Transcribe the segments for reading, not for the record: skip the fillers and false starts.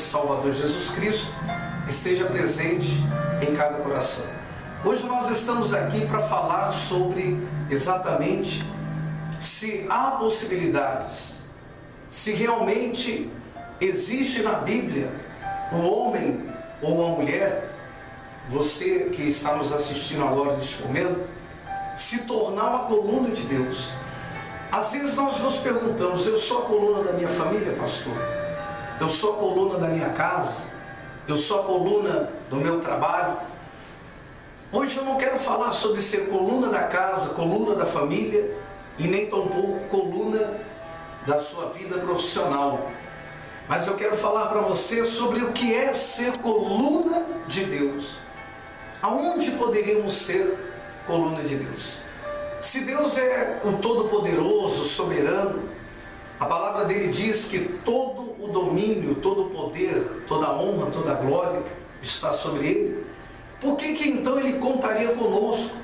Salvador Jesus Cristo esteja presente em cada coração. Hoje nós estamos aqui para falar sobre exatamente se há possibilidades, se realmente existe na Bíblia um homem ou uma mulher, você que está nos assistindo agora neste momento, se tornar uma coluna de Deus. Às vezes nós nos perguntamos: eu sou a coluna da minha família, pastor? Eu sou a coluna da minha casa? Eu sou a coluna do meu trabalho? Hoje eu não quero falar sobre ser coluna da casa, coluna da família e nem tampouco coluna da sua vida profissional. Mas eu quero falar para você sobre o que é ser coluna de Deus. Aonde poderíamos ser coluna de Deus? Se Deus é o Todo-Poderoso, soberano, a palavra dele diz que todo o domínio, todo o poder, toda a honra, toda a glória está sobre ele. Por que então ele contaria conosco,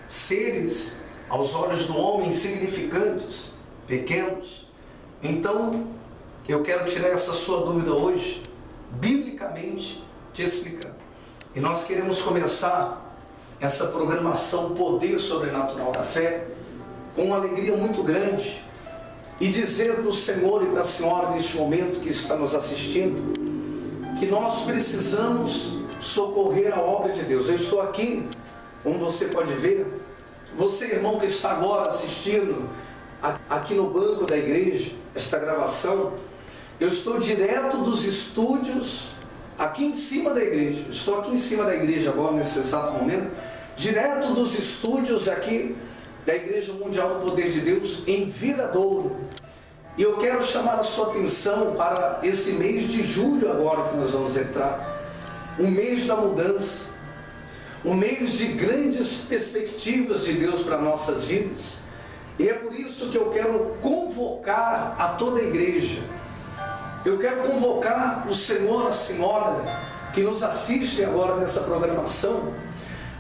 seres aos olhos do homem insignificantes, pequenos? Então, eu quero tirar essa sua dúvida hoje, biblicamente te explicando. E nós queremos começar essa programação Poder Sobrenatural da Fé com uma alegria muito grande e dizer para o Senhor e para a Senhora neste momento que está nos assistindo que nós precisamos socorrer a obra de Deus. Eu estou aqui, como você pode ver, você, irmão, que está agora assistindo aqui no banco da igreja, esta gravação, eu estou direto dos estúdios aqui em cima da igreja. Estou aqui em cima da igreja agora, nesse exato momento, direto dos estúdios aqui da Igreja Mundial do Poder de Deus em Viradouro. E eu quero chamar a sua atenção para esse mês de julho agora que nós vamos entrar, um mês da mudança, um mês de grandes perspectivas de Deus para nossas vidas. E é por isso que eu quero convocar a toda a igreja. Eu quero convocar o Senhor, a Senhora que nos assiste agora nessa programação,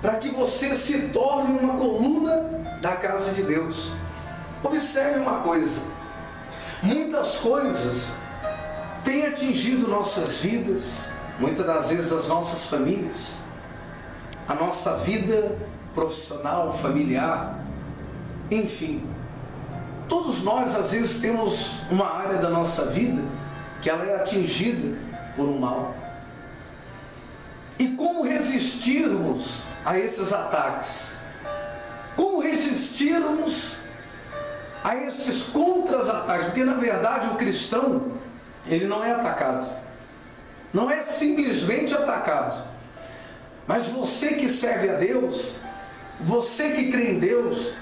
para que você se torne uma coluna da casa de Deus. Observe uma coisa: muitas coisas têm atingido nossas vidas, muitas das vezes as nossas famílias, a nossa vida profissional, familiar, enfim. Todos nós às vezes temos uma área da nossa vida que ela é atingida por um mal. E como resistirmos a esses ataques? Como resistirmos a esses contra-ataques? Porque na verdade o cristão, ele não é atacado, não é simplesmente atacado, mas você que serve a Deus, você que crê em Deus,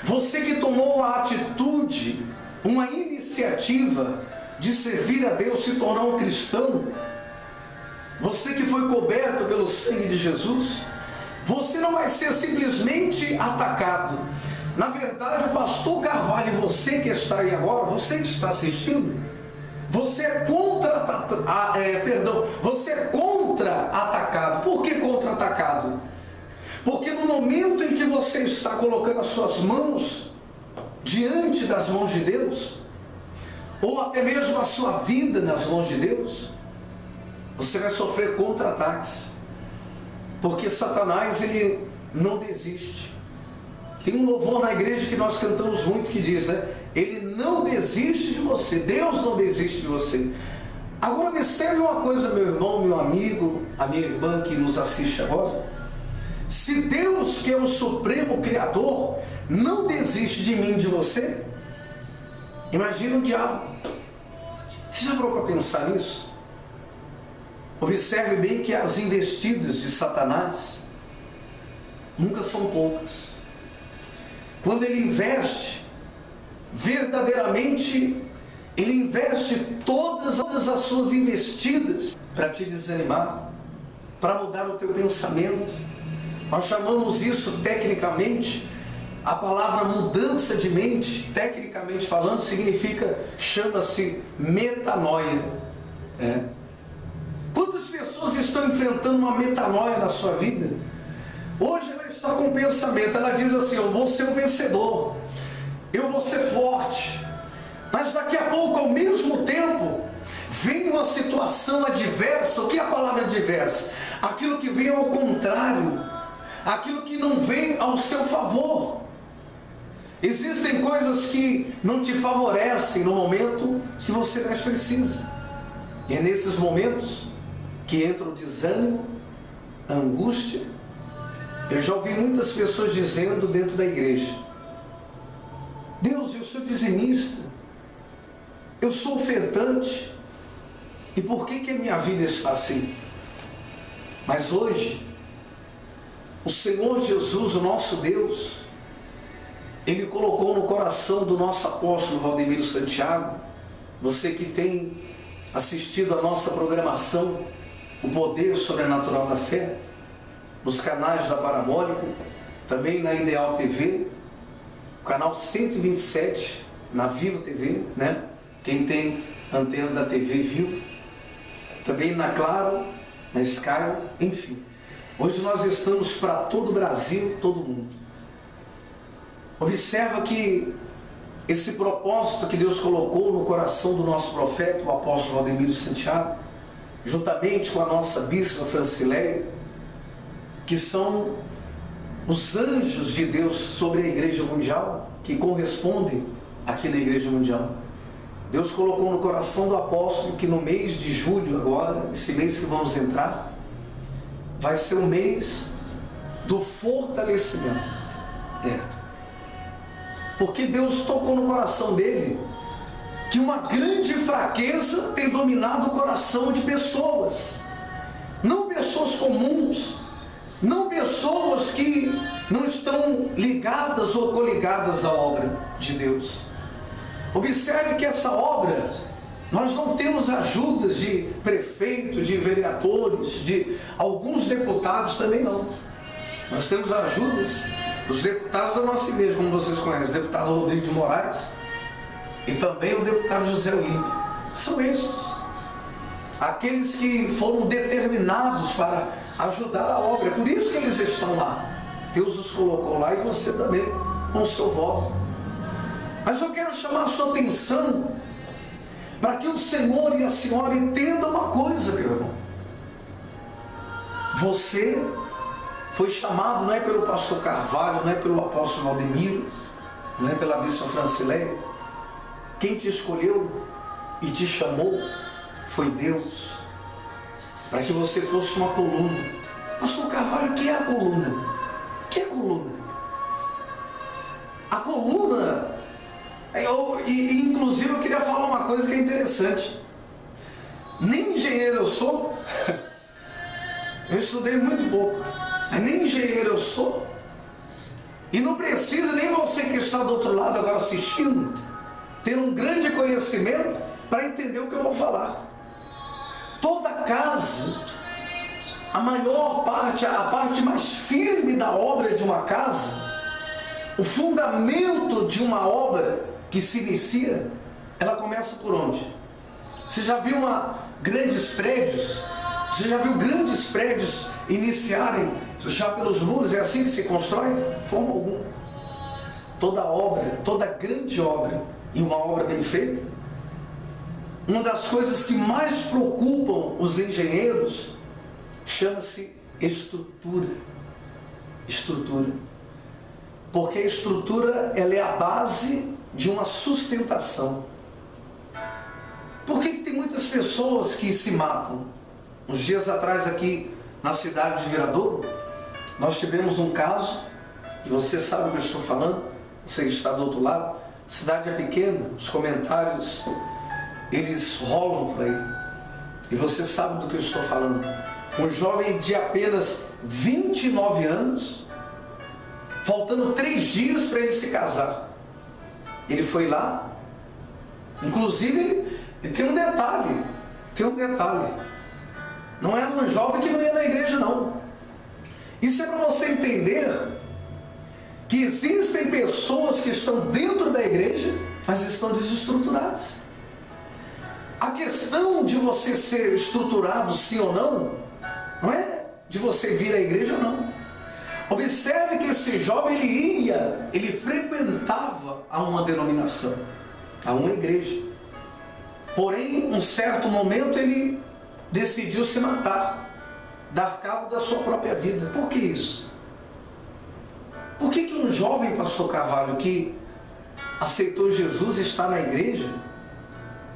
você que tomou a atitude, uma iniciativa de servir a Deus, se tornar um cristão, você que foi coberto pelo sangue de Jesus, você não vai ser simplesmente atacado. Na verdade, o pastor Carvalho e você que está aí agora, você que está assistindo, você é contra-atacado. Por que contra-atacado? Porque no momento em que você está colocando as suas mãos diante das mãos de Deus, ou até mesmo a sua vida nas mãos de Deus, você vai sofrer contra-ataques, porque Satanás, ele não desiste. Tem um louvor na igreja que nós cantamos muito que diz, né? Ele não desiste de você, Deus não desiste de você. Agora observe uma coisa, meu irmão, meu amigo, a minha irmã que nos assiste agora. Se Deus, que é o supremo Criador, não desiste de mim, de você, imagina o diabo. Você já parou para pensar nisso? Observe bem que as investidas de Satanás nunca são poucas. Quando ele investe, verdadeiramente, ele investe todas as suas investidas para te desanimar, para mudar o teu pensamento. Nós chamamos isso tecnicamente, a palavra mudança de mente, tecnicamente falando, chama-se metanoia. Quantas pessoas estão enfrentando uma metanoia na sua vida? Hoje ela está com um pensamento, ela diz assim: eu vou ser um vencedor, eu vou ser forte. Mas daqui a pouco, ao mesmo tempo, vem uma situação adversa. O que é a palavra adversa? Aquilo que vem ao contrário, aquilo que não vem ao seu favor. Existem coisas que não te favorecem no momento que você mais precisa. E é nesses momentos que entra o desânimo, a angústia. Eu já ouvi muitas pessoas dizendo dentro da igreja: Deus, eu sou dizimista, eu sou ofertante, e por que a minha vida está assim? Mas hoje, o Senhor Jesus, o nosso Deus, Ele colocou no coração do nosso apóstolo Valdemiro Santiago, você que tem assistido a nossa programação, o poder sobrenatural da fé, nos canais da Parabólica, também na Ideal TV, o canal 127, na Vivo TV, né? Quem tem antena da TV Vivo, também na Claro, na Sky, enfim. Hoje nós estamos para todo o Brasil, todo mundo. Observa que esse propósito que Deus colocou no coração do nosso profeta, o apóstolo Valdemiro Santiago, juntamente com a nossa bispa Francileia, que são os anjos de Deus sobre a Igreja Mundial, que correspondem aqui na Igreja Mundial. Deus colocou no coração do apóstolo que no mês de julho agora, esse mês que vamos entrar, vai ser o mês do fortalecimento. Porque Deus tocou no coração dele que uma grande fraqueza tem dominado o coração de pessoas. Não pessoas comuns, não pessoas que não estão ligadas ou coligadas à obra de Deus. Observe que essa obra, nós não temos ajudas de prefeito, de vereadores, de alguns deputados também não. Nós temos ajudas dos deputados da nossa igreja, como vocês conhecem, o deputado Rodrigo de Moraes e também o deputado José Olímpio. São estes, aqueles que foram determinados para ajudar a obra. É por isso que eles estão lá. Deus os colocou lá e você também, com o seu voto. Mas eu quero chamar a sua atenção para que o Senhor e a senhora entendam uma coisa, meu irmão. Você foi chamado, não é pelo pastor Carvalho, não é pelo apóstolo Valdemiro, não é pela bispa Francileia. Quem te escolheu e te chamou foi Deus, para que você fosse uma coluna. Pastor Carvalho, o que é a coluna? O que é coluna? A coluna, inclusive eu queria falar uma coisa que é interessante. Nem engenheiro eu sou, eu estudei muito pouco, mas nem engenheiro eu sou, e não precisa nem você que está do outro lado agora assistindo ter um grande conhecimento para entender o que eu vou falar. Toda casa, a maior parte, a parte mais firme da obra de uma casa, o fundamento de uma obra que se inicia, ela começa por onde? Você já viu grandes prédios? Você já viu grandes prédios iniciarem já pelos muros? É assim que se constrói? De forma alguma. Toda obra, toda grande obra, e uma obra bem feita, uma das coisas que mais preocupam os engenheiros chama-se estrutura. Estrutura. Porque a estrutura, ela é a base de uma sustentação. Por que tem muitas pessoas que se matam? Uns dias atrás aqui na cidade de Viradouro, nós tivemos um caso, e você sabe o que eu estou falando, você está do outro lado, a cidade é pequena, os comentários, eles rolam por aí, e você sabe do que eu estou falando. Um jovem de apenas 29 anos, faltando 3 dias para ele se casar, ele foi lá, inclusive tem um detalhe, não era um jovem que não ia na igreja não. Isso é para você entender que existem pessoas que estão dentro da igreja, mas estão desestruturadas. A questão de você ser estruturado sim ou não é de você vir à igreja ou não. Observe que esse jovem ele frequentava a uma denominação, a uma igreja. Porém, um certo momento ele decidiu se matar, dar cabo da sua própria vida. Por que isso? Por que um jovem, pastor Carvalho, que aceitou Jesus, está na igreja,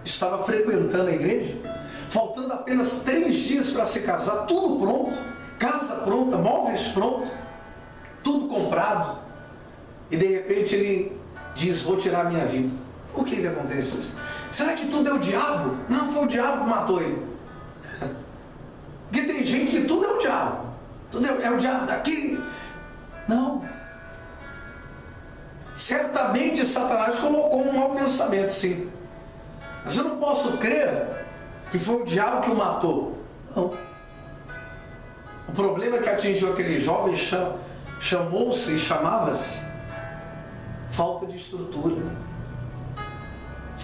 estava frequentando a igreja, faltando apenas 3 dias para se casar, tudo pronto, casa pronta, móveis prontos, tudo comprado, e de repente ele diz: vou tirar a minha vida? Por que acontece isso? Será que tudo é o diabo? Não, foi o diabo que matou ele. Porque tem gente que tudo é o diabo, tudo é o diabo daqui. Não. Certamente Satanás colocou um mau pensamento, sim. Mas eu não posso crer que foi o diabo que o matou. Não. O problema que atingiu aquele jovem chamou-se e chamava-se falta de estrutura.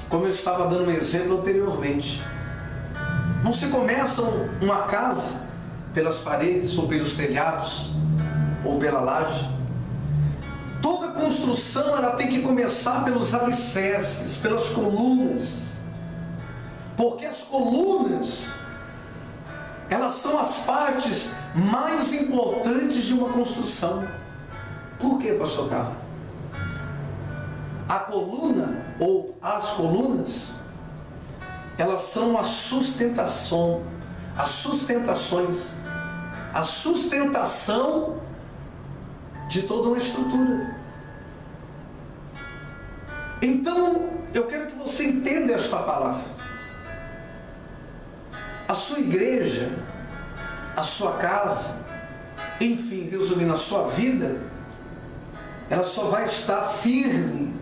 Como eu estava dando um exemplo anteriormente. Não se começa uma casa pelas paredes ou pelos telhados ou pela laje. Toda construção ela tem que começar pelos alicerces, pelas colunas. Porque as colunas, elas são as partes mais importantes de uma construção. Por que, pastor Carlos? A coluna ou as colunas, elas são a sustentação, as sustentações, a sustentação de toda uma estrutura. Então, eu quero que você entenda esta palavra. A sua igreja, a sua casa, enfim, resumindo, a sua vida, ela só vai estar firme,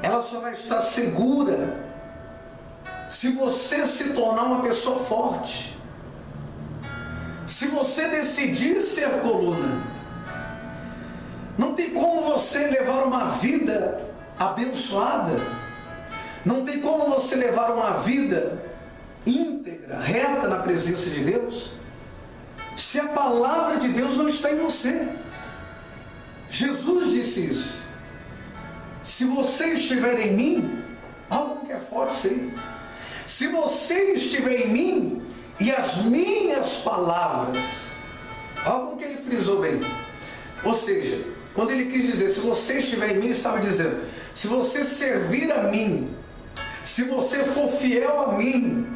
ela só vai estar segura se você se tornar uma pessoa forte, se você decidir ser coluna. Não tem como você levar uma vida abençoada, não tem como você levar uma vida íntegra, reta na presença de Deus, se a palavra de Deus não está em você. Jesus disse isso: se você estiver em mim, algo que é forte isso aí, se você estiver em mim e as minhas palavras, algo que ele frisou bem, ou seja, quando ele quis dizer, se você estiver em mim, ele estava dizendo, se você servir a mim, se você for fiel a mim,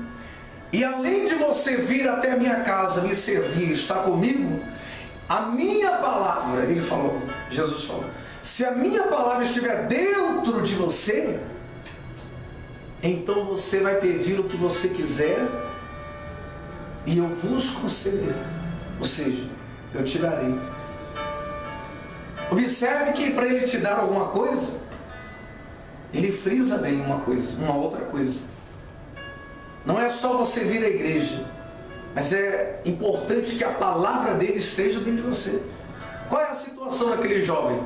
e além de você vir até a minha casa, me servir, estar comigo, a minha palavra, ele falou, Jesus falou, se a minha palavra estiver dentro de você, então você vai pedir o que você quiser, e eu vos concederei, ou seja, eu te darei. Observe que para ele te dar alguma coisa, ele frisa bem uma outra coisa. Não é só você vir à igreja, mas é importante que a palavra dele esteja dentro de você. Qual é a situação daquele jovem?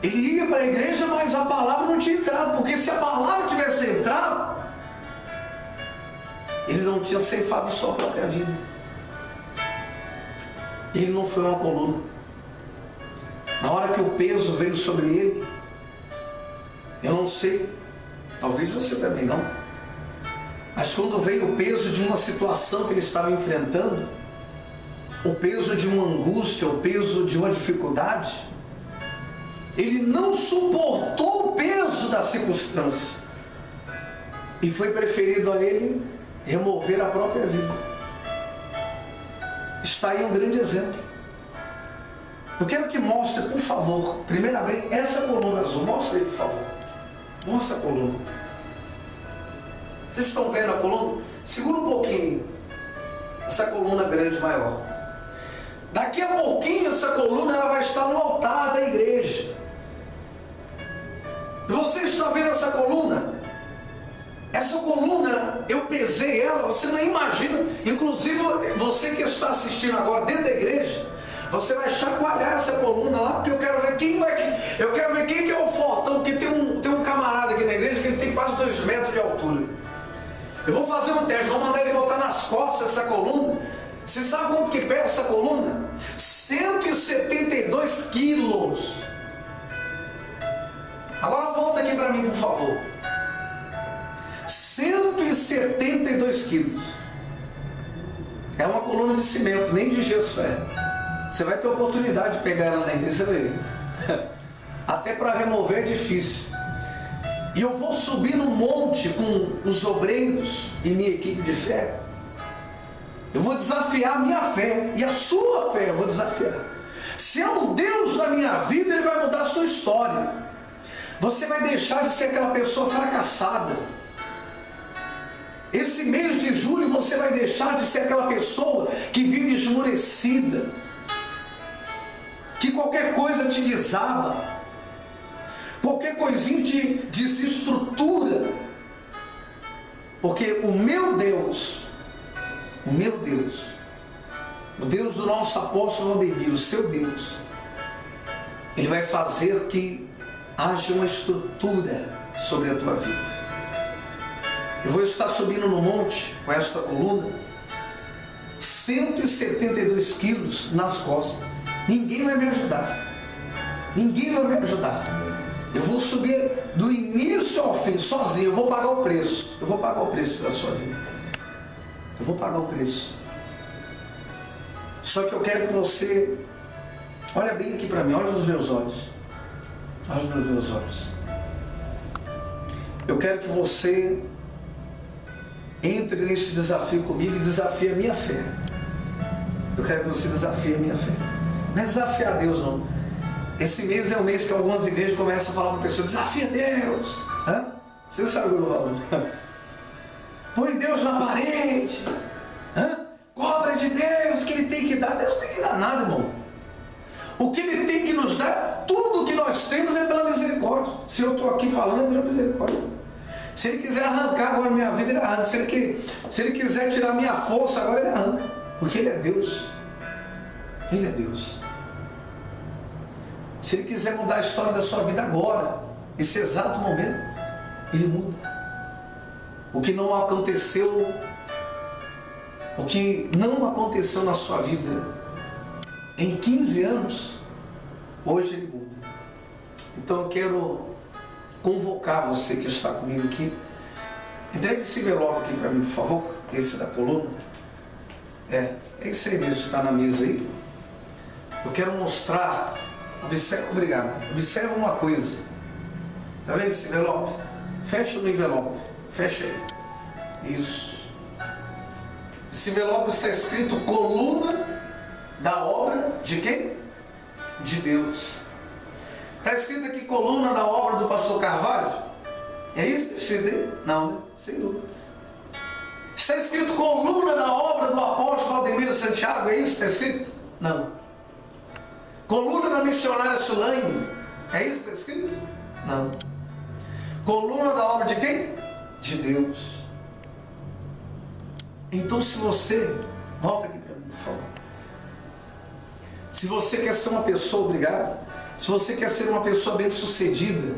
Ele ia para a igreja, mas a palavra não tinha entrado, porque se a palavra tivesse entrado, ele não tinha ceifado sua própria vida. Ele não foi uma coluna. Na hora que o peso veio sobre ele, eu não sei, talvez você também não, mas quando veio o peso de uma situação que ele estava enfrentando, o peso de uma angústia, o peso de uma dificuldade, ele não suportou o peso da circunstância e foi preferido a ele remover a própria vida. Está aí um grande exemplo. Eu quero que mostre, por favor, primeiramente, essa coluna azul. Mostra aí, por favor. Mostra a coluna. Vocês estão vendo a coluna? Segura um pouquinho. Essa coluna grande, maior. Daqui a pouquinho, essa coluna ela vai estar no altar da igreja. E você está vendo essa coluna? Essa coluna, eu pesei ela, você não imagina. Inclusive, você que está assistindo agora dentro da igreja, você vai chacoalhar essa coluna lá, porque eu quero ver quem que é o fortão, porque tem um camarada aqui na igreja que ele tem quase 2 metros de altura. Eu vou fazer um teste, vou mandar ele botar nas costas essa coluna. Você sabe quanto que pesa essa coluna? 172 quilos. Agora volta aqui para mim, por favor. 72 quilos. É uma coluna de cimento, nem de gesso é. Você vai ter oportunidade de pegar ela na igreja, você vai ver. Até para remover é difícil. E eu vou subir no monte com os obreiros e minha equipe de fé. Eu vou desafiar a minha fé e a sua fé, eu vou desafiar. Se é um Deus na minha vida, Ele vai mudar a sua história. Você vai deixar de ser aquela pessoa fracassada. Esse mês de julho você vai deixar de ser aquela pessoa que vive esmorecida, que qualquer coisa te desaba, qualquer coisinha te desestrutura. Porque o Deus, o Deus do nosso apóstolo Valdemiro, o seu Deus, Ele vai fazer que haja uma estrutura sobre a tua vida. Eu vou estar subindo no monte com esta coluna, 172 quilos nas costas. Ninguém vai me ajudar. Ninguém vai me ajudar. Eu vou subir do início ao fim, sozinho. Eu vou pagar o preço. Eu vou pagar o preço pela sua vida. Eu vou pagar o preço. Só que eu quero que você olha bem aqui para mim, olha nos meus olhos. Olha nos meus olhos. Eu quero que você entre nesse desafio comigo e desafie a minha fé. Eu quero que você desafie a minha fé. Não é desafiar Deus, não. Esse mês é o mês que algumas igrejas começam a falar para a pessoa: desafia Deus. Hã? Você sabe o que eu estou falando? Põe Deus na parede. Hã? Cobra de Deus, que Ele tem que dar. Deus não tem que dar nada, irmão. O que Ele tem que nos dar, tudo que nós temos é pela misericórdia. Se eu estou aqui falando, é pela misericórdia. Se Ele quiser arrancar agora minha vida, Ele arranca. Se Ele quiser tirar minha força agora, Ele arranca. Porque Ele é Deus. Ele é Deus. Se Ele quiser mudar a história da sua vida agora, nesse exato momento, Ele muda. O que não aconteceu na sua vida em 15 anos, hoje Ele muda. Então eu quero convocar você que está comigo aqui. Entregue esse envelope aqui para mim, por favor. Esse da coluna. É esse aí mesmo que está na mesa aí. Eu quero mostrar. Obrigado. Observa uma coisa. Está vendo esse envelope? Fecha no envelope. Fecha aí. Isso. Esse envelope está escrito coluna da obra de quem? De Deus. Está escrito aqui coluna da obra do pastor Carvalho? É isso que está escrito aí? Não, né? Sem dúvida. Está escrito coluna da obra do apóstolo Valdemiro Santiago? É isso que está escrito? Não. Coluna da missionária Sulaine? É isso que está escrito? Não. Coluna da obra de quem? De Deus. Então se você... Volta aqui para mim, por favor. Se você quer ser uma pessoa, obrigado. Se você quer ser uma pessoa bem-sucedida,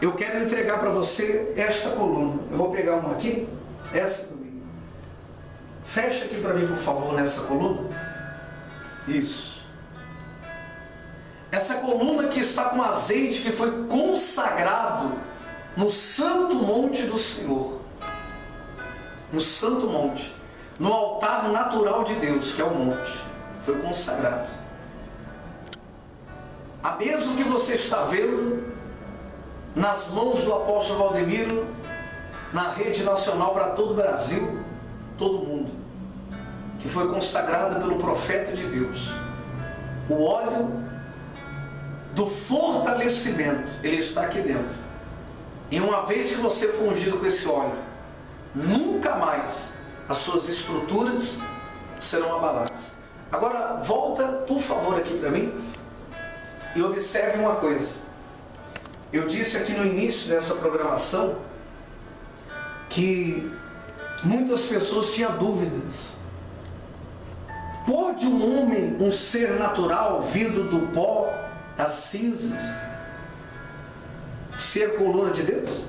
eu quero entregar para você esta coluna. Eu vou pegar uma aqui, essa comigo. Fecha aqui para mim, por favor, nessa coluna. Isso. Essa coluna que está com azeite que foi consagrado no santo monte do Senhor. No santo monte. No altar natural de Deus, que é o monte. Foi consagrado. A mesmo que você está vendo nas mãos do apóstolo Valdemiro, na rede nacional para todo o Brasil, todo mundo, que foi consagrada pelo profeta de Deus. O óleo do fortalecimento, ele está aqui dentro. E uma vez que você for ungido com esse óleo, nunca mais as suas estruturas serão abaladas. Agora volta, por favor, aqui para mim e observe uma coisa. Eu disse aqui no início dessa programação que muitas pessoas tinham dúvidas. Pode um homem, um ser natural, vindo do pó, das cinzas, ser coluna de Deus?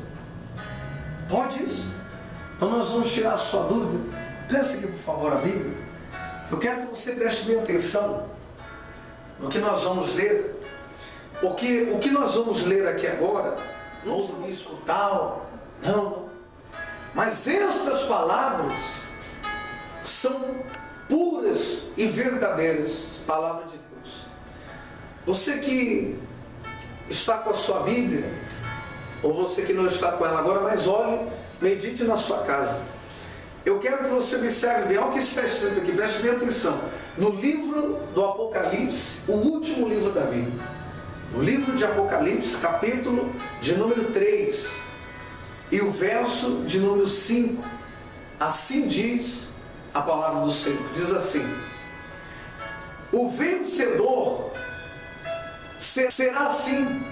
Pode isso? Então nós vamos tirar a sua dúvida. Preste aqui, por favor, a Bíblia. Eu quero que você preste bem atenção no que nós vamos ler. Porque o que nós vamos ler aqui agora, não isso tal, não. Mas estas palavras são puras e verdadeiras, palavra de Deus. Você que está com a sua Bíblia, ou você que não está com ela agora, mas olhe, medite na sua casa. Eu quero que você observe bem, olha o que está escrito aqui, preste bem atenção. No livro do Apocalipse, o último livro da Bíblia, no livro de Apocalipse, capítulo de número 3, e o verso de número 5, assim diz a palavra do Senhor, diz assim: o vencedor será assim,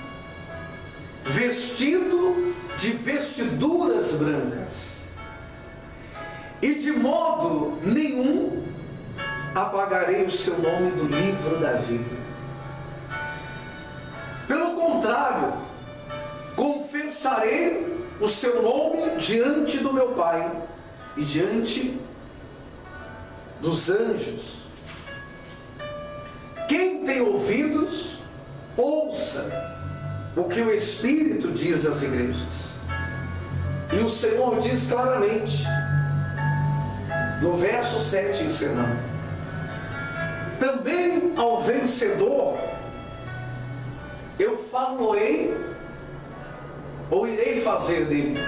vestido de vestiduras brancas, e de modo nenhum apagarei o seu nome do livro da vida. Pelo contrário, confessarei o seu nome diante do meu Pai e diante dos anjos. Quem tem ouvidos, ouça o que o Espírito diz às igrejas. E o Senhor diz claramente, no verso 7, encerrando: também ao vencedor eu falo-ei, ou irei fazer dele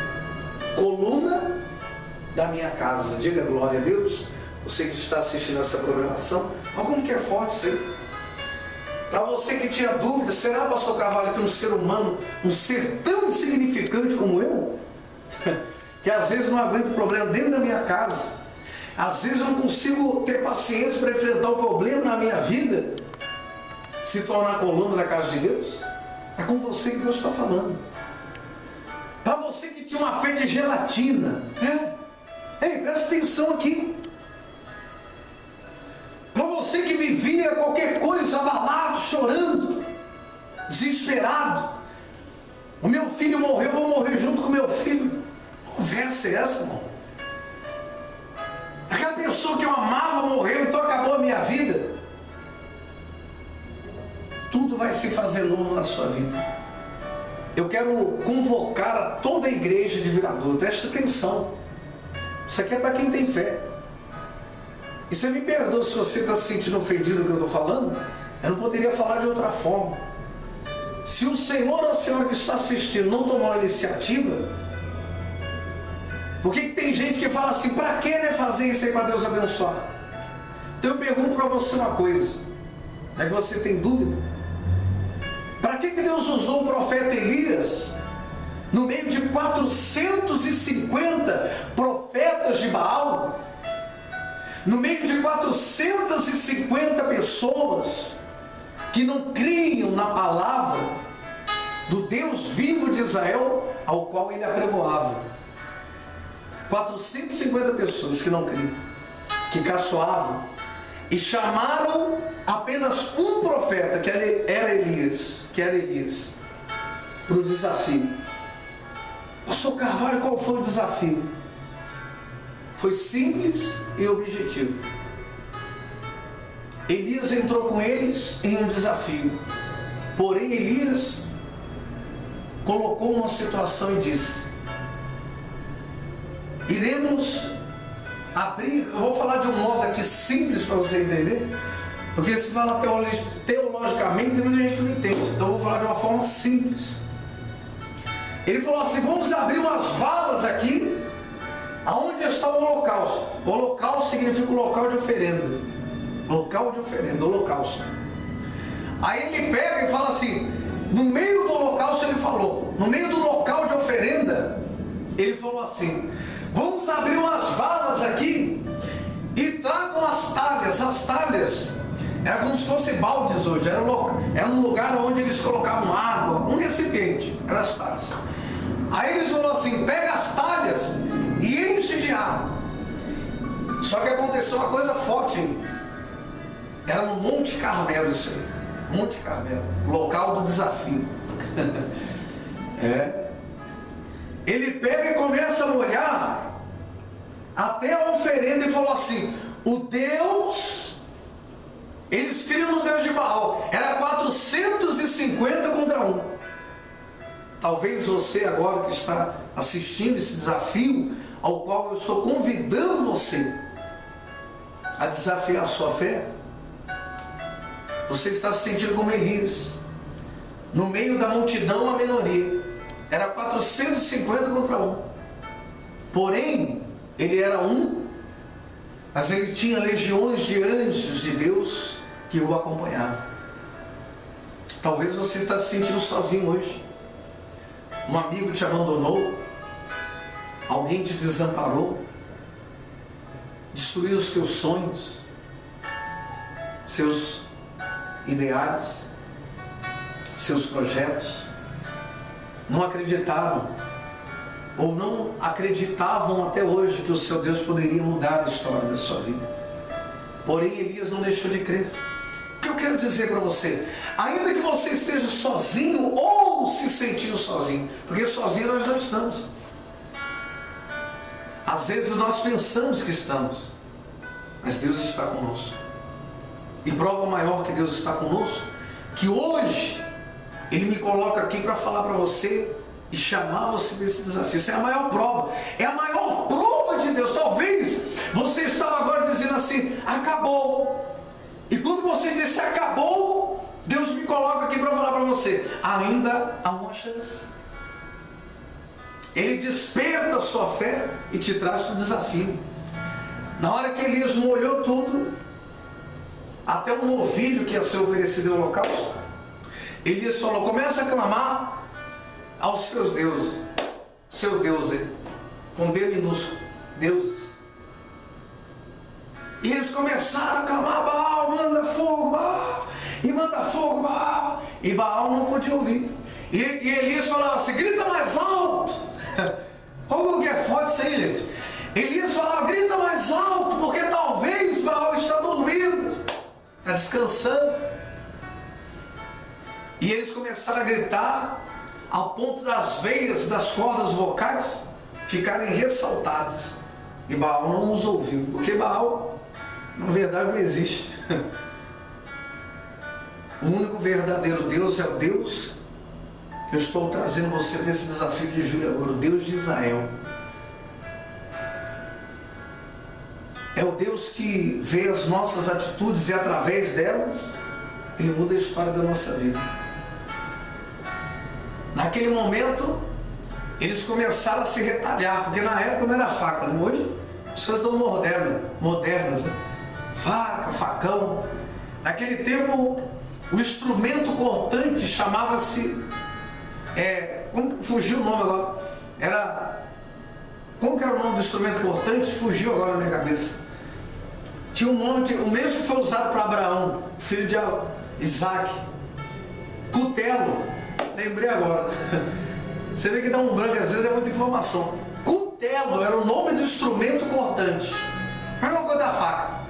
coluna da minha casa. Diga glória a Deus. Você que está assistindo essa programação, olha como que é forte isso aí. Para você que tinha dúvida, será, pastor Carvalho, que um ser humano, um ser tão insignificante como eu, que às vezes não aguento o problema dentro da minha casa, às vezes eu não consigo ter paciência para enfrentar o problema na minha vida, se tornar coluna da casa de Deus? É com você que Deus está falando. Para você que tinha uma fé de gelatina, ei, presta atenção aqui. Para você que vivia qualquer coisa abalado, chorando, desesperado: o meu filho morreu, eu vou morrer junto com o meu filho. Que conversa é essa, irmão? Aquela pessoa que eu amava morreu, então acabou a minha vida. Tudo vai se fazer novo na sua vida. Eu quero convocar a toda a igreja de Viradouro, preste atenção. Isso aqui é para quem tem fé. E você me perdoa se você está se sentindo ofendido do que eu estou falando, eu não poderia falar de outra forma. Se o senhor ou a senhora que está assistindo não tomar uma iniciativa, por que tem gente que fala assim: para que fazer isso aí para Deus abençoar? Então eu pergunto para você uma coisa, é que você tem dúvida? Para que Deus usou o profeta Elias no meio de 450 profetas de Baal? No meio de 450 pessoas que não criam na palavra do Deus vivo de Israel, ao qual ele apregoava. 450 pessoas que não criam, que caçoavam, e chamaram apenas um profeta, que era Elias, para o desafio. Pastor Carvalho, qual foi o desafio? Foi simples e objetivo. Elias entrou com eles em um desafio. Porém, Elias colocou uma situação e disse: iremos abrir. Eu vou falar de um modo aqui simples para você entender, porque se fala teologicamente, tem muita gente que não entende. Então eu vou falar de uma forma simples. Ele falou assim: vamos abrir umas valas aqui, aonde está o holocausto. O holocausto significa o local de oferenda. Local de oferenda, holocausto. Aí ele pega e fala assim, no meio do holocausto ele falou, no meio do local de oferenda, ele falou assim: vamos abrir umas valas aqui e tragam as talhas. As talhas era como se fossem baldes hoje, era um lugar onde eles colocavam água, um recipiente, eram as talhas. Aí eles falaram assim: pega as talhas e enche de água. Só que aconteceu uma coisa forte aí. Era no Monte Carmelo isso aí. Monte Carmelo, local do desafio. Ele pega e começa a molhar até a oferenda e falou assim: o Deus, eles criam no Deus de Baal, era 450 contra 1. Talvez você agora que está assistindo esse desafio, ao qual eu estou convidando você a desafiar a sua fé, você está se sentindo como Elias. No meio da multidão, a minoria. Era 450 contra 1. Porém, ele era um, mas ele tinha legiões de anjos de Deus que o acompanhavam. Talvez você está se sentindo sozinho hoje. Um amigo te abandonou, alguém te desamparou, destruiu os teus sonhos, seus ideais, seus projetos. Não acreditaram, ou não acreditavam até hoje que o seu Deus poderia mudar a história da sua vida. Porém, Elias não deixou de crer. O que eu quero dizer para você? Ainda que você esteja sozinho ou se sentindo sozinho, porque sozinho nós não estamos. Às vezes nós pensamos que estamos, mas Deus está conosco. E prova maior que Deus está conosco, que hoje Ele me coloca aqui para falar para você e chamar você para esse desafio. Essa é a maior prova. É a maior prova de Deus. Talvez você estava agora dizendo assim: acabou. E quando você disse acabou, Deus me coloca aqui para falar para você: ainda há uma chance. Ele desperta a sua fé e te traz para o desafio. Na hora que Elias molhou tudo, até um novilho que ia ser oferecido ao holocausto, Elias falou: começa a clamar aos seus deuses. Seu Deus, com D minúsculo, deuses. E eles começaram a clamar: Baal, manda fogo, Baal, e manda fogo, Baal. E Baal não podia ouvir. E Elias falava assim: grita mais alto. Olha como que é forte isso aí, gente. Elias falava: grita mais alto, porque talvez Baal está dormindo, está descansando. E eles começaram a gritar, ao ponto das veias das cordas vocais ficarem ressaltadas. E Baal não os ouviu, porque Baal, na verdade, não existe. O único verdadeiro Deus é o Deus que eu estou trazendo você para esse desafio de julho agora, o Deus de Israel. É o Deus que vê as nossas atitudes e através delas Ele muda a história da nossa vida. Naquele momento eles começaram a se retalhar, porque na época não era faca, né? Hoje as coisas estão modernas, né? Faca, facão. Naquele tempo o instrumento cortante chamava-se, fugiu o nome agora, como que era o nome do instrumento cortante? Fugiu agora na minha cabeça. Tinha um nome, o mesmo que foi usado para Abraão, filho de Isaac. Cutelo, lembrei agora. Você vê que dá um branco, às vezes é muita informação. Cutelo era o nome do instrumento cortante. Não é uma coisa da faca,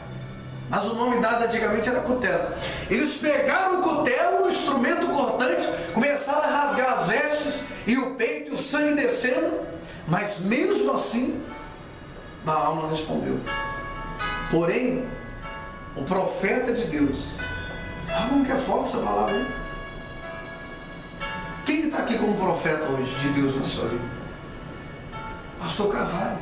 mas o nome dado antigamente era cutelo. Eles pegaram o cutelo, o instrumento cortante, começaram a rasgar as vestes e o peito, e o sangue descendo, mas mesmo assim Baal não respondeu. Porém, o profeta de Deus, olha como que é forte essa palavra, hein? Quem está aqui como profeta hoje de Deus na sua vida? Pastor Carvalho.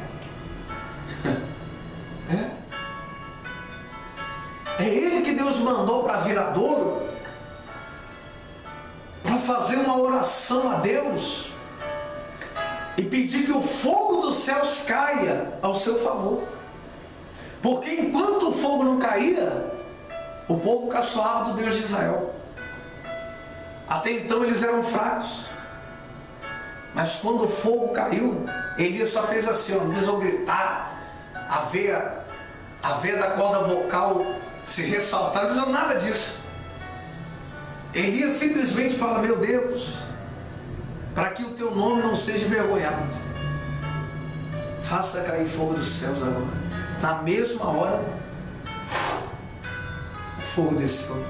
É ele que Deus mandou para Viradouro para fazer uma oração a Deus e pedir que o fogo dos céus caia ao seu favor. Porque enquanto o fogo não caía, o povo caçoava do Deus de Israel. Até então eles eram fracos. Mas quando o fogo caiu, Elias só fez assim, não precisou gritar, a veia da corda vocal se ressaltar, não precisou nada disso. Elias simplesmente fala: meu Deus, para que o teu nome não seja envergonhado, faça cair fogo dos céus agora. Na mesma hora, o fogo desceu.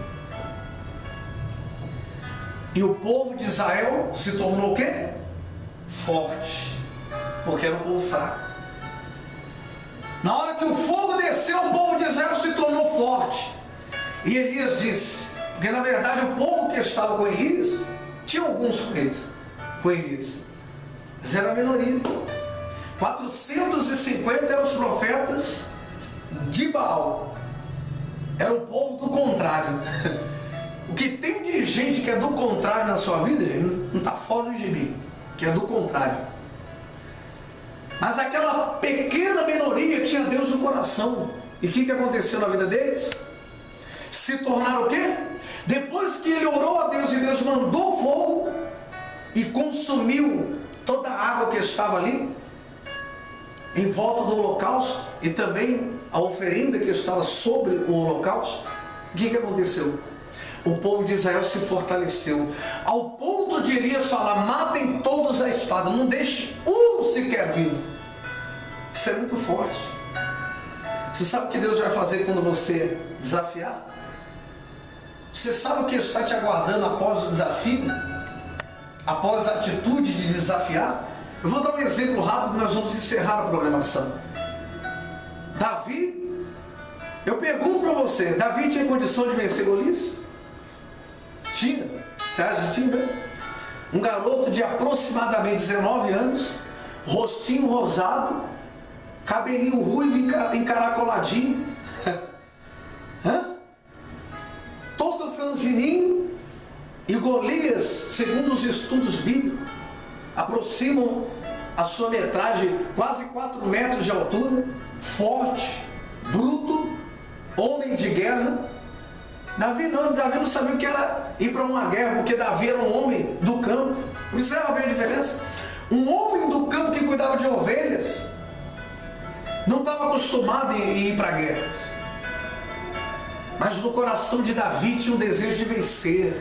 E o povo de Israel se tornou o quê? Forte. Porque era um povo fraco. Na hora que o fogo desceu, o povo de Israel se tornou forte. E Elias disse, porque na verdade o povo que estava com Elias, tinha alguns com eles, com Elias. Mas era a minoria. 450 eram os profetas de Baal. Era o povo do contrário. O que tem de gente que é do contrário na sua vida, não está fora do gibi, que é do contrário. Mas aquela pequena minoria tinha Deus no coração. E o que aconteceu na vida deles? Se tornaram o quê? Depois que ele orou a Deus e Deus mandou fogo e consumiu toda a água que estava ali em volta do holocausto e também a oferenda que estava sobre o holocausto, o que aconteceu? O povo de Israel se fortaleceu ao ponto de Elias falar: matem todos a espada, não deixe um sequer vivo. Isso é muito forte. Você sabe o que Deus vai fazer quando você desafiar? Você sabe o que está te aguardando após o desafio? Após a atitude de desafiar? Eu vou dar um exemplo rápido e nós vamos encerrar a programação. Davi, eu pergunto para você, Davi tinha condição de vencer Golias? Tinha. Você acha que tinha? Um garoto de aproximadamente 19 anos, rostinho rosado, cabelinho ruivo encaracoladinho, todo franzininho, e Golias, segundo os estudos bíblicos, aproximam a sua metragem quase 4 metros de altura, forte, bruto, homem de guerra. Davi não sabia o que era ir para uma guerra, porque Davi era um homem do campo. Por isso é uma bem diferença. Um homem do campo que cuidava de ovelhas não estava acostumado a ir para guerras. Mas no coração de Davi tinha um desejo de vencer.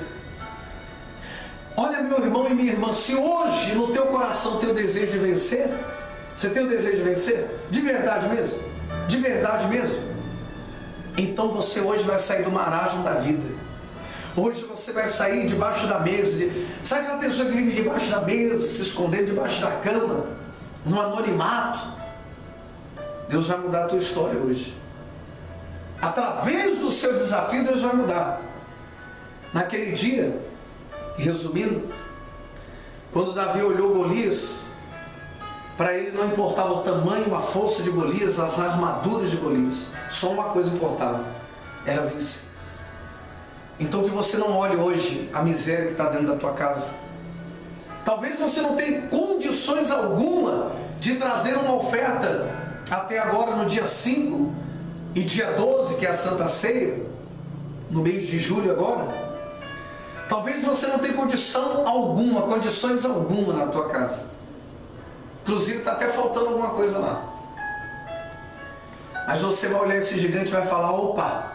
Olha, meu irmão e minha irmã, se hoje no teu coração tem o desejo de vencer, você tem o desejo de vencer? De verdade mesmo? De verdade mesmo? Então você hoje vai sair do marasmo da vida. Hoje você vai sair debaixo da mesa. Sabe aquela pessoa que vive debaixo da mesa, se escondendo debaixo da cama, no anonimato? Deus vai mudar a tua história hoje. Através do seu desafio, Deus vai mudar. Naquele dia, resumindo, quando Davi olhou Golias, para ele não importava o tamanho, a força de Golias, as armaduras de Golias. Só uma coisa importava, era vencer. Então que você não olhe hoje a miséria que está dentro da tua casa. Talvez você não tenha condições alguma de trazer uma oferta até agora no dia 5 e dia 12, que é a Santa Ceia, no mês de julho agora. Talvez você não tenha condições alguma na tua casa. Inclusive está até faltando alguma coisa lá. Mas você vai olhar esse gigante e vai falar: opa,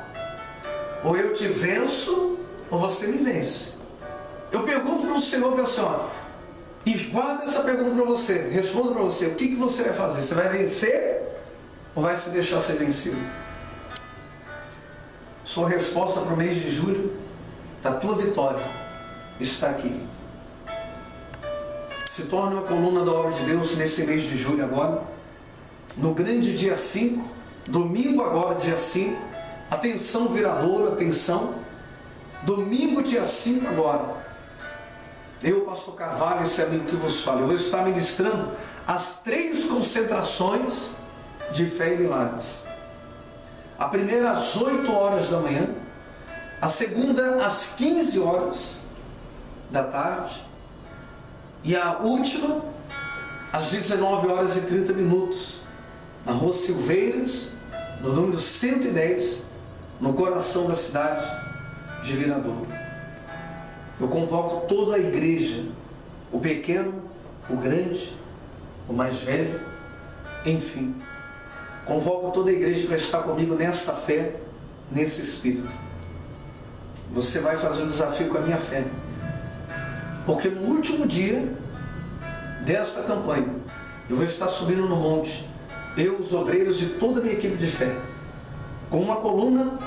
ou eu te venço, ou você me vence. Eu pergunto para o Senhor, para a senhora, e guarda essa pergunta para você, responda para você: o que você vai fazer? Você vai vencer ou vai se deixar ser vencido? Sua resposta para o mês de julho da tua vitória está aqui. Se torne uma coluna da obra de Deus nesse mês de julho agora, no grande dia 5, domingo agora dia 5, atenção Viradouro, atenção, domingo dia 5 agora, eu, pastor Carvalho, esse amigo que vos fala, eu vou estar ministrando as 3 concentrações de fé e milagres. A primeira às 8 horas da manhã, a segunda às 15 horas da tarde, e a última às 19 horas e 30 minutos, na Rua Silveiras, no número 110, no coração da cidade de Viradouro. Eu convoco toda a igreja, o pequeno, o grande, o mais velho, enfim. Convoco toda a igreja para estar comigo nessa fé, nesse espírito. Você vai fazer um desafio com a minha fé. Porque no último dia desta campanha, eu vou estar subindo no monte, eu, os obreiros de toda a minha equipe de fé, com uma coluna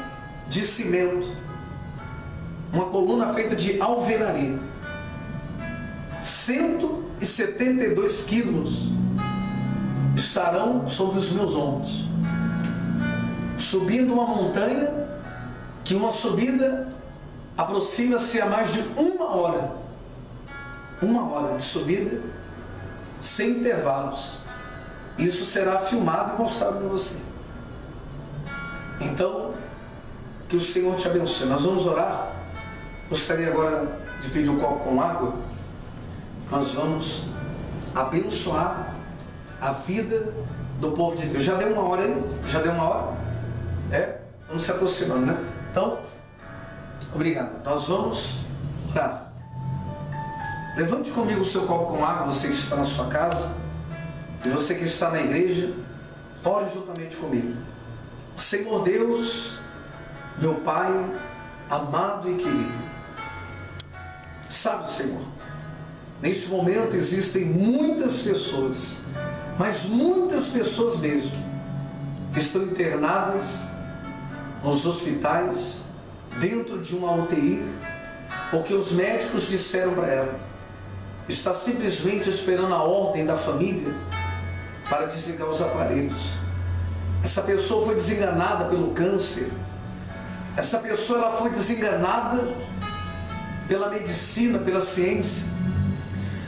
de cimento, uma coluna feita de alvenaria, 172 quilos estarão sobre os meus ombros, subindo uma montanha, que uma subida aproxima-se a mais de 1 hora. 1 hora de subida, sem intervalos. Isso será filmado e mostrado para você. Então, que o Senhor te abençoe. Nós vamos orar. Gostaria agora de pedir um copo com água. Nós vamos abençoar a vida do povo de Deus. Já deu 1 hora aí? Já deu 1 hora? Estamos se aproximando, né? Então, obrigado. Nós vamos orar. Levante comigo o seu copo com água, você que está na sua casa, e você que está na igreja, ore juntamente comigo. Senhor Deus, meu Pai, amado e querido, sabe, Senhor, neste momento existem muitas pessoas, mas muitas pessoas mesmo, que estão internadas nos hospitais, dentro de uma UTI, porque os médicos disseram para ela, está simplesmente esperando a ordem da família para desligar os aparelhos. Essa pessoa foi desenganada pelo câncer. Essa pessoa ela foi desenganada pela medicina, pela ciência.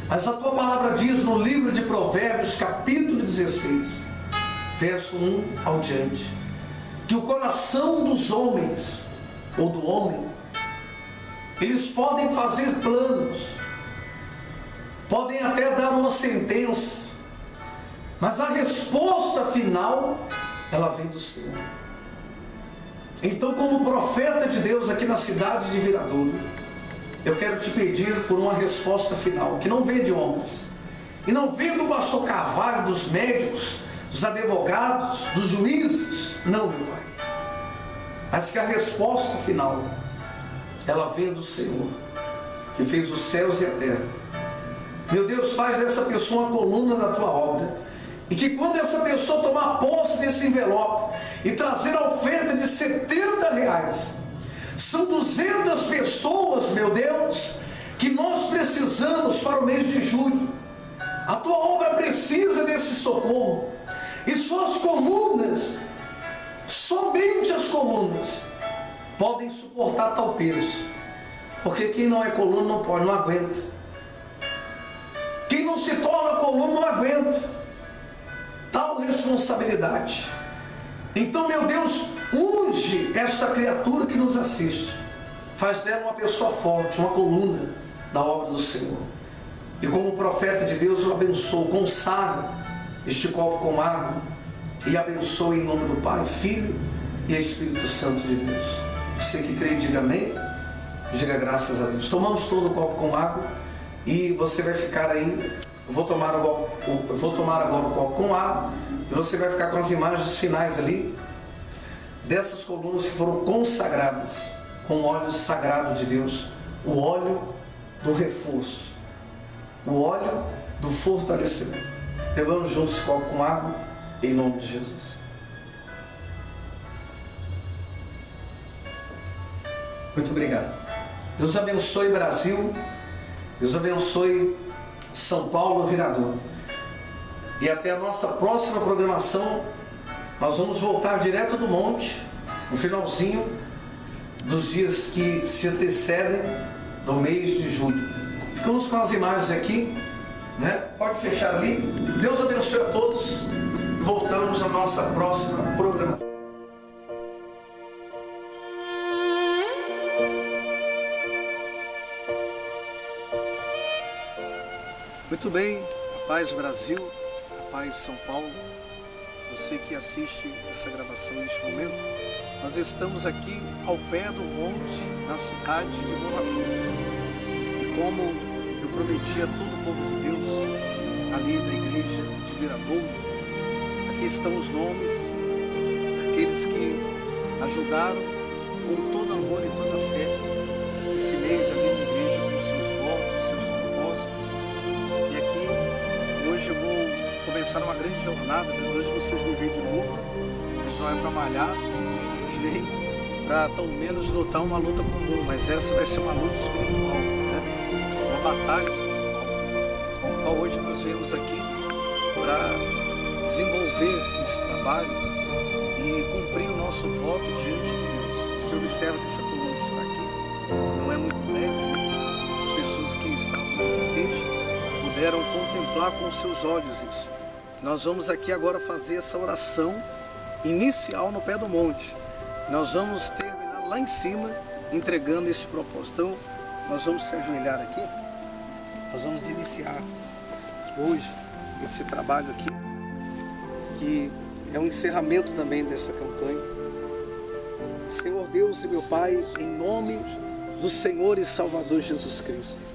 Mas a tua palavra diz no livro de Provérbios, capítulo 16, verso 1 ao diante, que o coração dos homens, ou do homem, eles podem fazer planos, podem até dar uma sentença, mas a resposta final, ela vem do Senhor. Então, como profeta de Deus aqui na cidade de Viradouro, eu quero te pedir por uma resposta final, que não vem de homens, e não vem do pastor Carvalho, dos médicos, dos advogados, dos juízes, não, meu Pai, mas que a resposta final, ela vem do Senhor, que fez os céus e a terra. Meu Deus, faz dessa pessoa uma coluna da tua obra, e que quando essa pessoa tomar posse desse envelope e trazer a oferta de R$70, são 200 pessoas, meu Deus, que nós precisamos para o mês de julho. A tua obra precisa desse socorro, e só as colunas, somente as colunas, podem suportar tal peso, porque quem não é coluna não pode, não aguenta. Quem não se torna coluna não aguenta tal responsabilidade. Então, meu Deus, unge esta criatura que nos assiste, faz dela uma pessoa forte, uma coluna da obra do Senhor. E como profeta de Deus, eu abençoo, consagro este copo com água e abençoo em nome do Pai, Filho e Espírito Santo de Deus. Você que crê, diga amém, diga graças a Deus. Tomamos todo o copo com água e você vai ficar aí. Eu vou tomar agora o copo com água e você vai ficar com as imagens finais ali dessas colunas que foram consagradas com o óleo sagrado de Deus, o óleo do reforço, o óleo do fortalecimento. Pegamos juntos esse copo com água em nome de Jesus. Muito obrigado. Deus abençoe Brasil, Deus abençoe São Paulo, Viradouro. E até a nossa próxima programação, nós vamos voltar direto do monte, no finalzinho dos dias que se antecedem do mês de julho. Ficamos com as imagens aqui, né? Pode fechar ali. Deus abençoe a todos. Voltamos à nossa próxima programação. Muito bem, a paz Brasil, a paz São Paulo, você que assiste essa gravação neste momento, nós estamos aqui ao pé do monte, na cidade de Morradouro. E como eu prometi a todo o povo de Deus, ali da igreja de Viradouro, aqui estão os nomes daqueles que ajudaram com todo amor e toda fé esse mês ali na igreja, com seus votos, seus propósitos. E aqui, hoje eu vou começar uma grande jornada. Hoje vocês me veem de novo, mas não é para malhar, nem para tão menos lutar uma luta comum, mas essa vai ser uma luta espiritual, né? Uma batalha espiritual, com a qual hoje nós viemos aqui para desenvolver esse trabalho e cumprir o nosso voto diante de Deus. Você observa que essa coluna que está aqui não é muito breve, as pessoas que estavam no peixe puderam contemplar com seus olhos isso. Nós vamos aqui agora fazer essa oração inicial no pé do monte. Nós vamos terminar lá em cima, entregando esse propósito. Então, nós vamos se ajoelhar aqui. Nós vamos iniciar hoje esse trabalho aqui, que é um encerramento também dessa campanha. Senhor Deus e meu Pai, em nome do Senhor e Salvador Jesus Cristo,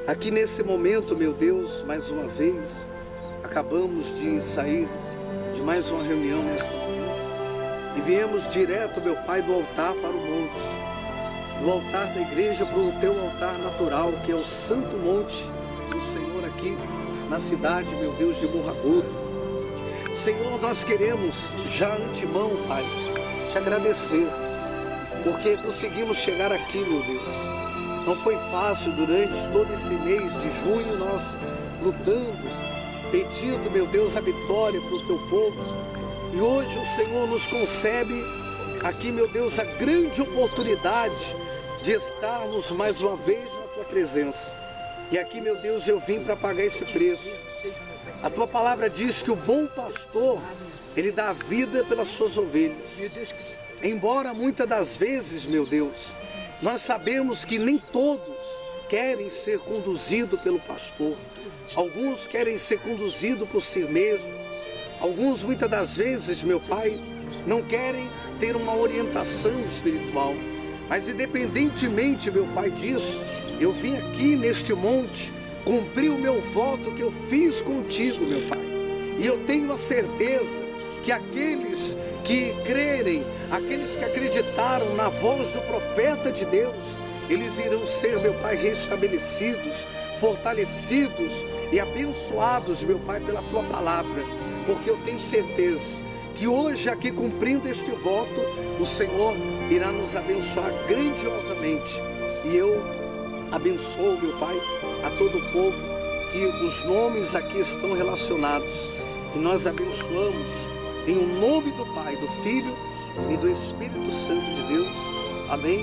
aqui nesse momento, meu Deus, mais uma vez, acabamos de sair de mais uma reunião nesta manhã e viemos direto, meu Pai, do altar para o monte, do altar da igreja para o teu altar natural, que é o Santo Monte do Senhor aqui na cidade, meu Deus, de Morro Agudo. Senhor, nós queremos já antemão, Pai, te agradecer, porque conseguimos chegar aqui, meu Deus. Não foi fácil durante todo esse mês de junho, nós lutando, pedindo, meu Deus, a vitória para o teu povo. E hoje o Senhor nos concede aqui, meu Deus, a grande oportunidade de estarmos mais uma vez na tua presença. E aqui, meu Deus, eu vim para pagar esse preço. A tua palavra diz que o bom pastor, ele dá a vida pelas suas ovelhas. Embora muitas das vezes, meu Deus, nós sabemos que nem todos querem ser conduzidos pelo pastor. Alguns querem ser conduzidos por si mesmos. Alguns, muitas das vezes, meu Pai, não querem ter uma orientação espiritual. Mas independentemente, meu Pai, disso, eu vim aqui neste monte cumprir o meu voto que eu fiz contigo, meu Pai. E eu tenho a certeza que aqueles que crerem, aqueles que acreditaram na voz do profeta de Deus, eles irão ser, meu Pai, restabelecidos, fortalecidos e abençoados, meu Pai, pela tua palavra. Porque eu tenho certeza que hoje aqui cumprindo este voto, o Senhor irá nos abençoar grandiosamente. E eu abençoo, meu Pai, a todo o povo que os nomes aqui estão relacionados. E nós abençoamos em o nome do Pai, do Filho e do Espírito Santo de Deus. Amém?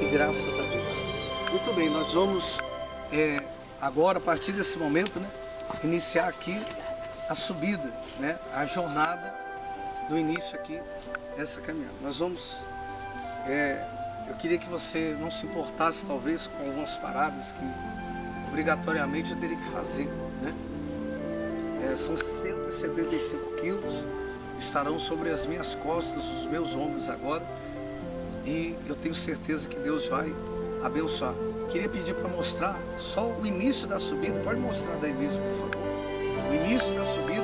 E graças a Deus. Muito bem, nós vamos agora, a partir desse momento, né, iniciar aqui a subida, né, a jornada do início aqui dessa caminhada. Nós vamos, eu queria que você não se importasse talvez com algumas paradas que obrigatoriamente eu teria que fazer, né? São 175 quilos, estarão sobre as minhas costas, os meus ombros agora, e eu tenho certeza que Deus vai abençoar. Queria pedir para mostrar só o início da subida. Pode mostrar daí mesmo, por favor. O início da subida,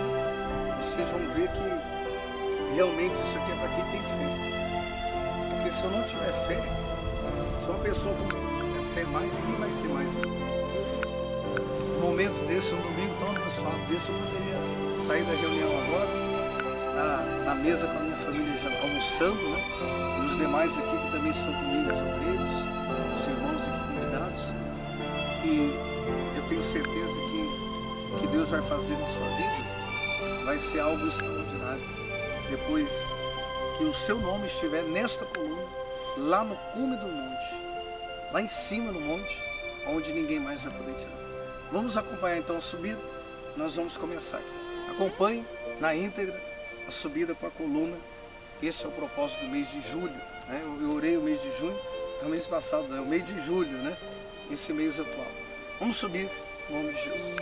vocês vão ver que realmente isso aqui é para quem tem fé. Porque se eu não tiver fé, se uma pessoa não tiver fé mais, quem vai ter mais? Um momento desse, um domingo tão abençoado desse, eu poderia sair da reunião agora, estar na mesa com a minha família já almoçando, né? E os demais aqui que também estão comigo, os obreiros, os irmãos aqui convidados. E eu tenho certeza que Deus vai fazer na sua vida, vai ser algo extraordinário. Depois que o seu nome estiver nesta coluna, lá no cume do monte, lá em cima no monte, onde ninguém mais vai poder tirar. Vamos acompanhar então a subida. Nós vamos começar aqui. Acompanhe na íntegra a subida com a coluna. Esse é o propósito do mês de julho, né? Eu orei o mês de junho, é o mês passado, é o mês de julho, né? Esse mês atual. Vamos subir em nome de Jesus.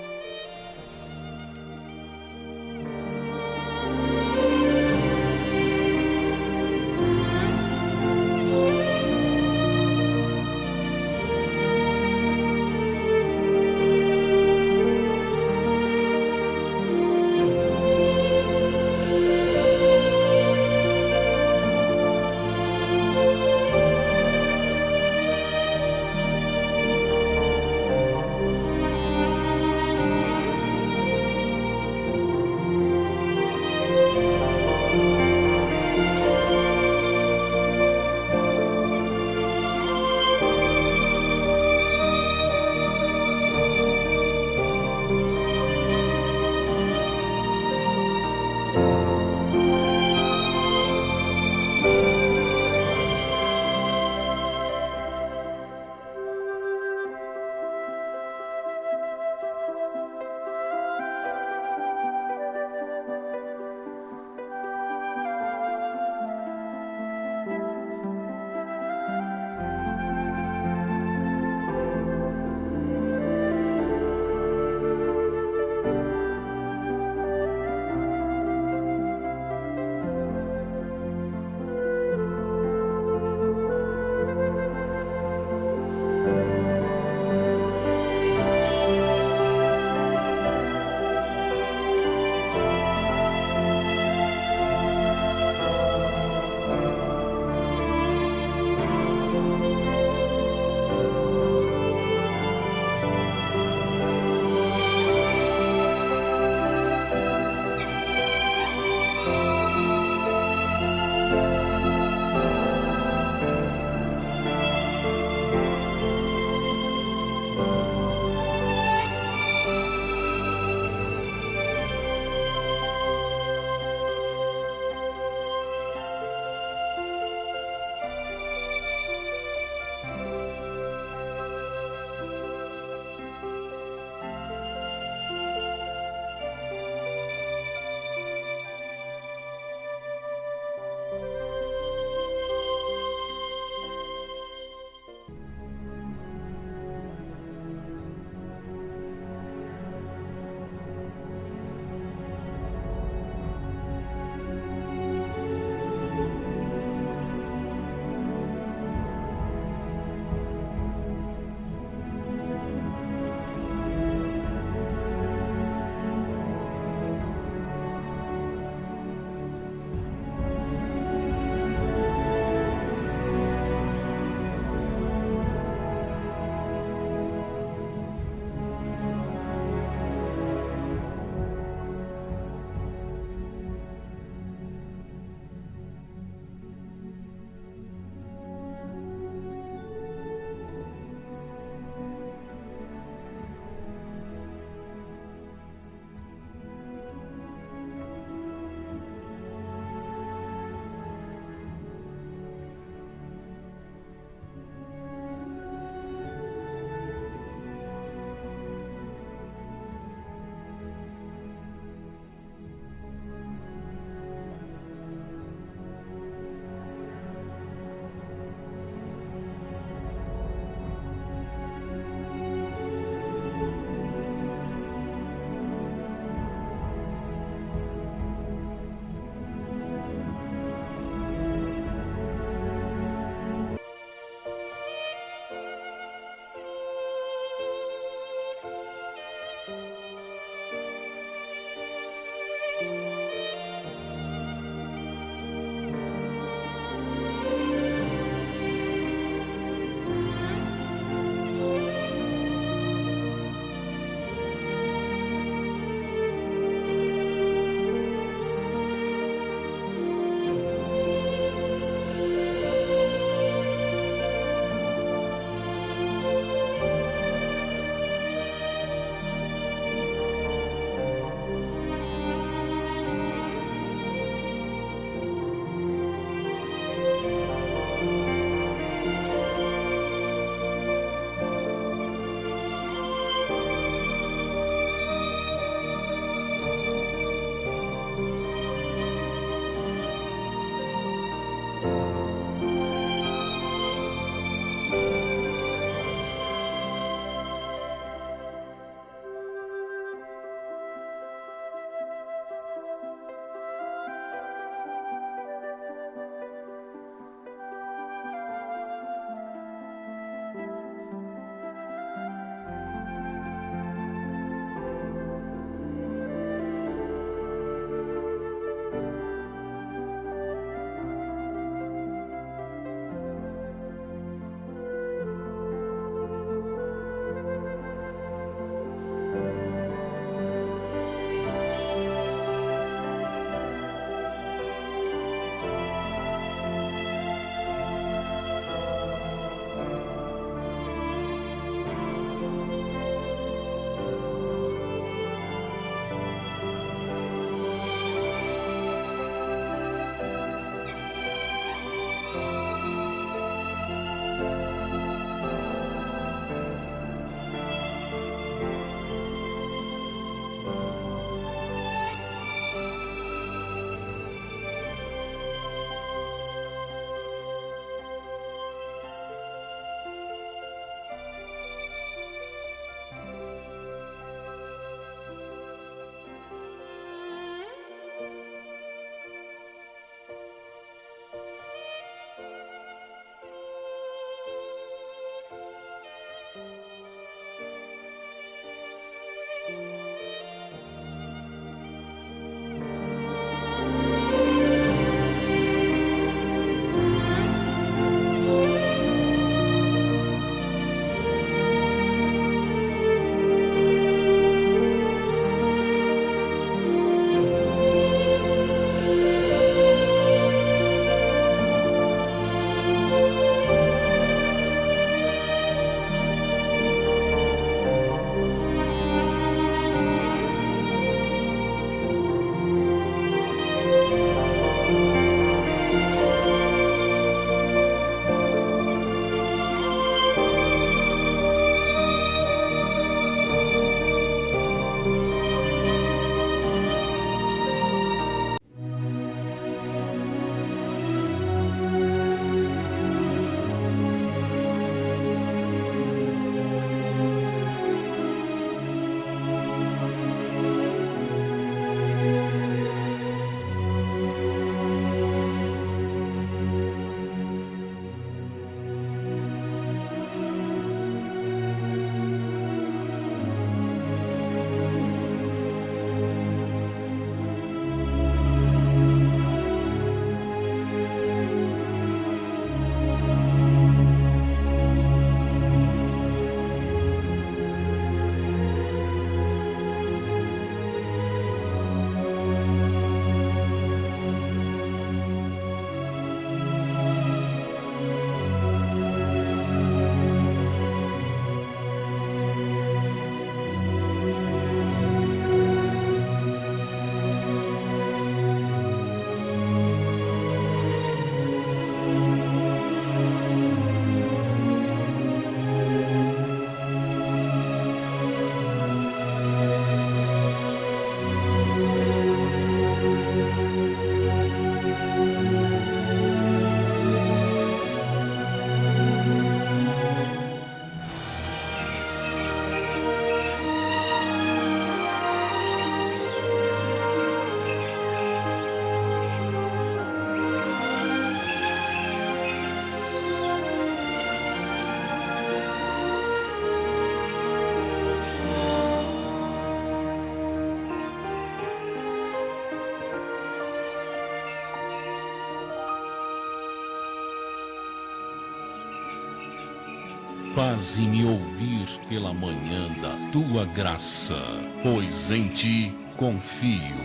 Faze-me ouvir pela manhã da tua graça, pois em ti confio.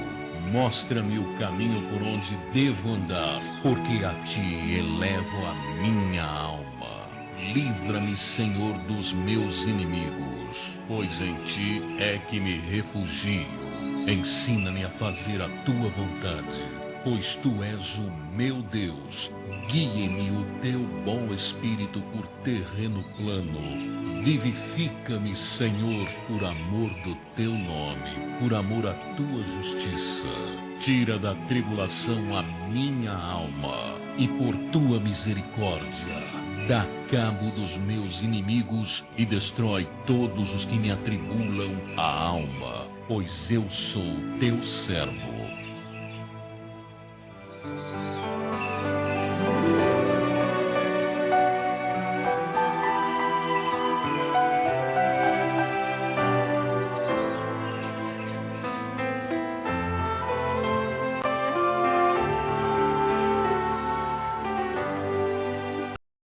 Mostra-me o caminho por onde devo andar, porque a ti elevo a minha alma. Livra-me, Senhor, dos meus inimigos, pois em ti é que me refugio. Ensina-me a fazer a tua vontade, pois tu és o meu Deus. Guie-me o teu bom espírito por terreno plano. Vivifica-me, Senhor, por amor do teu nome, por amor à tua justiça. Tira da tribulação a minha alma, e por tua misericórdia dá cabo dos meus inimigos e destrói todos os que me atribulam a alma, pois eu sou teu servo.